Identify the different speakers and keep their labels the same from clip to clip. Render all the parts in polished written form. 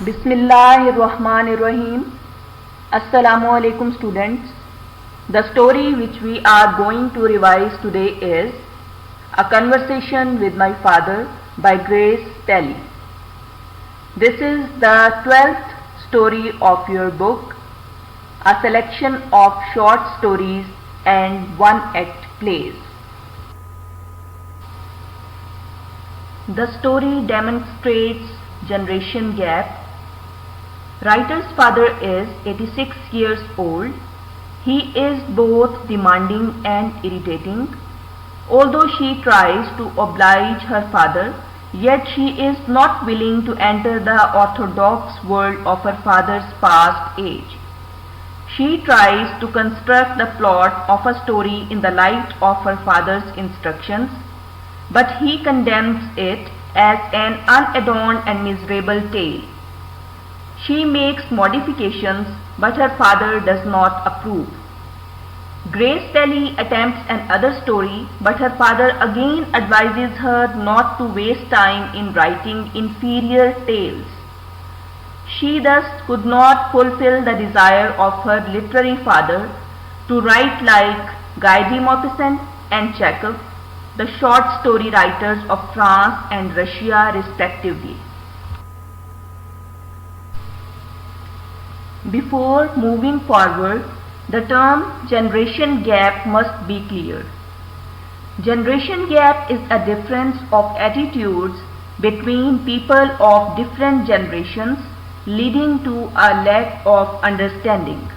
Speaker 1: Bismillahirrahmanirrahim. Assalamu alaikum students. The story which we are going to revise today is A Conversation with My Father by Grace Kelly. This is the 12th story of your book, a selection of short stories and one-act plays. The story demonstrates generation gap. Writer's father is 86 years old. He is both demanding and irritating. Although she tries to oblige her father, yet she is not willing to enter the orthodox world of her father's past age. She tries to construct the plot of a story in the light of her father's instructions, but he condemns it as an unadorned and miserable tale. She makes modifications, but her father does not approve. Grace Kelly attempts another story, but her father again advises her not to waste time in writing inferior tales. She thus could not fulfill the desire of her literary father to write like Guy de Maupassant and Chekhov, the short story writers of France and Russia respectively. Before moving forward, the term generation gap must be clear. Generation gap is a difference of attitudes between people of different generations, leading to a lack of understanding.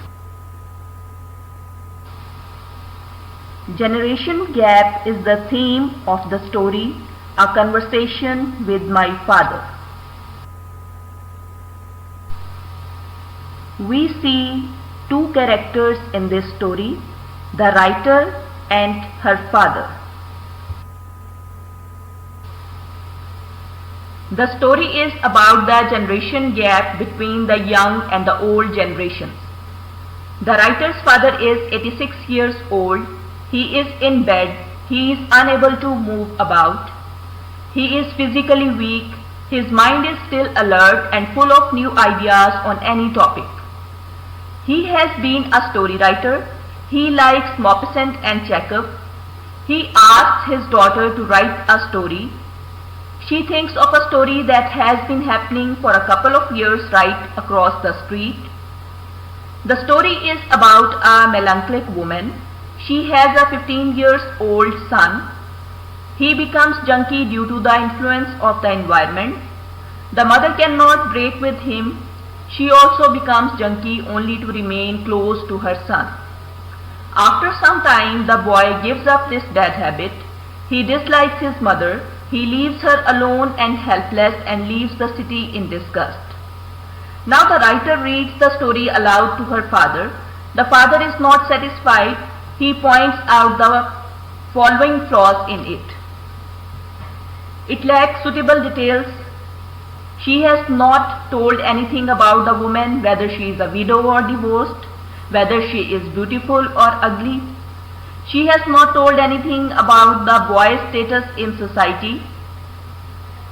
Speaker 1: Generation gap is the theme of the story, A Conversation with My Father. We see two characters in this story, the writer and her father. The story is about the generation gap between the young and the old generations. The writer's father is 86 years old. He is in bed. He is unable to move about. He is physically weak. His mind is still alert and full of new ideas on any topic. He has been a story writer. He likes Maupassant and Chekhov. He asks his daughter to write a story. She thinks of a story that has been happening for a couple of years right across the street. The story is about a melancholic woman. She has a 15-year-old son. He becomes junkie due to the influence of the environment. The mother cannot break with him. She also becomes junkie only to remain close to her son. After some time, the boy gives up this bad habit. He dislikes his mother. He leaves her alone and helpless and leaves the city in disgust. Now the writer reads the story aloud to her father. The father is not satisfied. He points out the following flaws in it. It lacks suitable details. She has not told anything about the woman, whether she is a widow or divorced, whether she is beautiful or ugly. She has not told anything about the boy's status in society.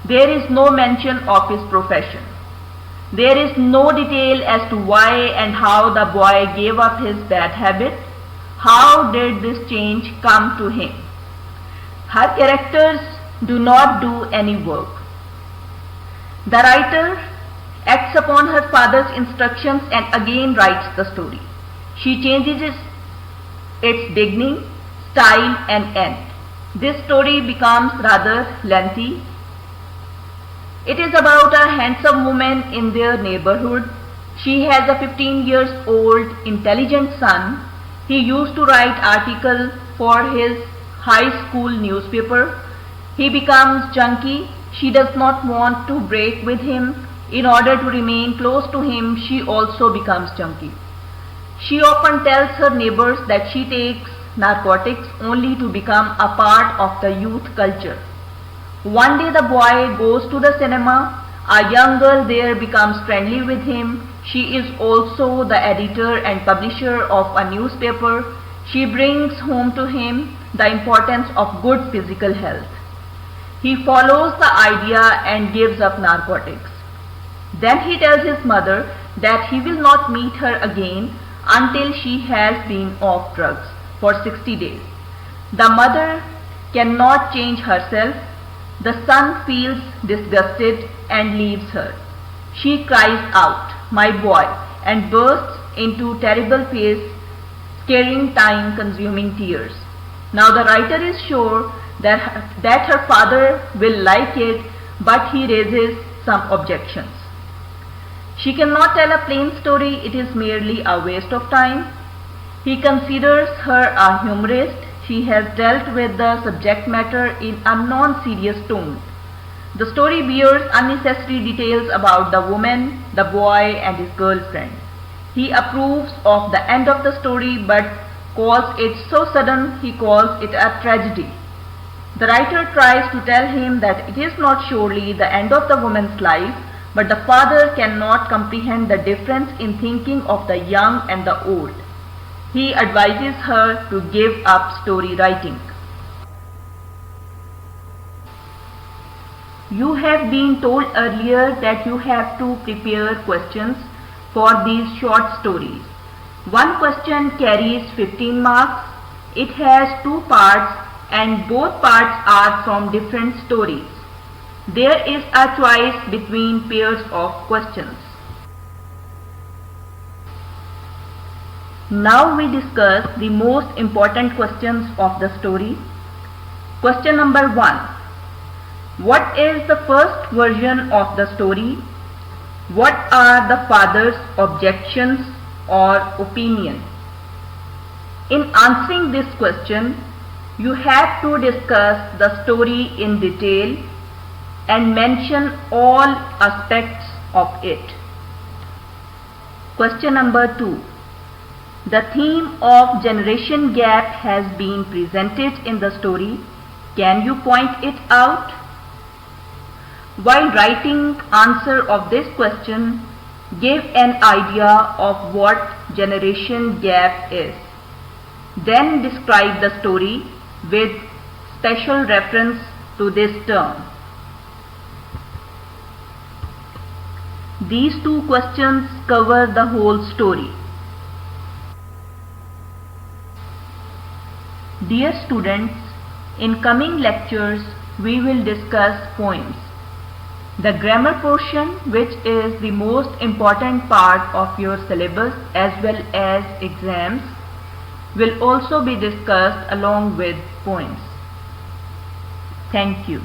Speaker 1: There is no mention of his profession. There is no detail as to why and how the boy gave up his bad habit. How did this change come to him? Her characters do not do any work. The writer acts upon her father's instructions and again writes the story. She changes its beginning, style and end. This story becomes rather lengthy. It is about a handsome woman in their neighborhood. She has a 15-year-old intelligent son. He used to write articles for his high school newspaper. He becomes junkie. She does not want to break with him. In order to remain close to him, she also becomes junkie. She often tells her neighbors that she takes narcotics only to become a part of the youth culture. One day the boy goes to the cinema. A young girl there becomes friendly with him. She is also the editor and publisher of a newspaper. She brings home to him the importance of good physical health. He follows the idea and gives up narcotics. Then he tells his mother that he will not meet her again until she has been off drugs for 60 days. The mother cannot change herself. The son feels disgusted and leaves her. She cries out, "My boy," and bursts into terrible pain, scaring time-consuming tears. Now the writer is sure that her father will like it, but he raises some objections. She cannot tell a plain story, it is merely a waste of time. He considers her a humorist. She has dealt with the subject matter in a non-serious tone. The story bears unnecessary details about the woman, the boy and his girlfriend. He approves of the end of the story but calls it so sudden he calls it a tragedy. The writer tries to tell him that it is not surely the end of the woman's life, but the father cannot comprehend the difference in thinking of the young and the old. He advises her to give up story writing. You have been told earlier that you have to prepare questions for these short stories. One question carries 15 marks. It has 2 parts and both parts are from different stories. There is a choice between pairs of questions. Now we discuss the most important questions of the story. Question number 1. What is the first version of the story? What are the father's objections or opinion? In answering this question, you have to discuss the story in detail and mention all aspects of it. Question number 2. The theme of generation gap has been presented in the story. Can you point it out? While writing answer of this question, give an idea of what generation gap is. Then describe the story with special reference to this term. These 2 questions cover the whole story. Dear students, in coming lectures we will discuss poems. The grammar portion, which is the most important part of your syllabus as well as exams, will also be discussed along with poems. Thank you.